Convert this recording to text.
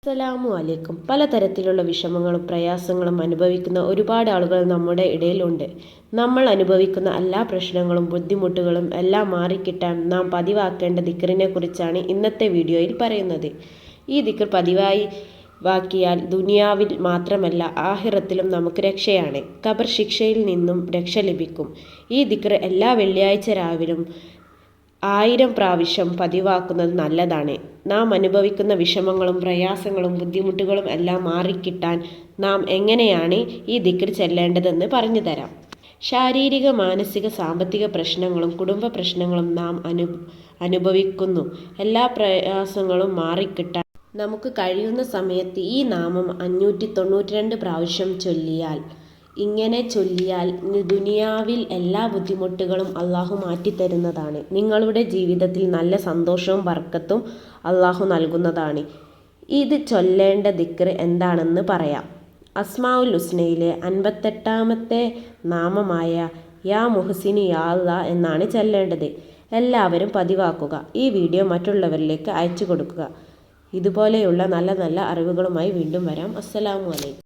അസ്സലാമു അലൈക്കും. പലതരത്തിലുള്ള വിഷമങ്ങളും പ്രയാസങ്ങളും അനുഭവിക്കുന്ന ഒരുപാട് ആളുകൾ നമ്മുടെ ഇടയിലുണ്ട്. നമ്മൾ അനുഭവിക്കുന്ന എല്ലാ പ്രശ്നങ്ങളും ബുദ്ധിമുട്ടുകളും എല്ലാം മാറിക്കിട്ടാൻ നാം പതിവാക്കേണ്ട ദിക്റിനെ കുറിച്ചാണ് ഇന്നത്തെ വീഡിയോയിൽ പറയുന്നത്. ഈ ദിക്ർ പതിവായി വാക്കിയാൽ ദുനിയാവിൽ മാത്രമല്ല ആഖിറത്തിലും നമുക്ക് രക്ഷയാണ്. ഖബർ ശിക്ഷയിൽ നിന്നും രക്ഷ ലഭിക്കും. ഈ ദിക്ർ എല്ലാ വെള്ളിയാഴ്ച രാവിലും 1000 പ്രാവശ്യം പതിവാക്കുന്നത് നല്ലതാണ്. നാം അനുഭവിക്കുന്ന വിഷമങ്ങളും പ്രയാസങ്ങളും ബുദ്ധിമുട്ടുകളും എല്ലാം മാറിക്കിട്ടാൻ നാം എങ്ങനെയാണ് ഈ ദിക്ർ ചെല്ലേണ്ടതെന്ന് പറഞ്ഞു തരാം. ശാരീരിക, മാനസിക, സാമ്പത്തിക പ്രശ്നങ്ങളും കുടുംബ പ്രശ്നങ്ങളും നാം അനുഭവിക്കുന്നു. എല്ലാ പ്രയാസങ്ങളും മാറിക്കിട്ടാൻ നമുക്ക് കഴിയുന്ന സമയത്ത് ഈ നാമം 592 പ്രാവശ്യം ചൊല്ലിയാൽ ദുനിയാവിൽ എല്ലാ ബുദ്ധിമുട്ടുകളും അള്ളാഹു മാറ്റിത്തരുന്നതാണ്. നിങ്ങളുടെ ജീവിതത്തിൽ നല്ല സന്തോഷവും ബർക്കത്തും അള്ളാഹു നൽകുന്നതാണ്. ഇത് ചൊല്ലേണ്ട ദിക്ർ എന്താണെന്ന് പറയാം. അസ്മാഉൽ ഹുസ്നയിലെ 58ാമത്തെ നാമമായ യാ മുഹ്സിനു യാ അല്ലാ എന്നാണ് ചൊല്ലേണ്ടത്. എല്ലാവരും പതിവാക്കുക. ഈ വീഡിയോ മറ്റുള്ളവരിലേക്ക് അയച്ചു കൊടുക്കുക. ഇതുപോലെയുള്ള നല്ല നല്ല അറിവുകളുമായി വീണ്ടും വരാം. അസ്സലാമു അലൈക്കും.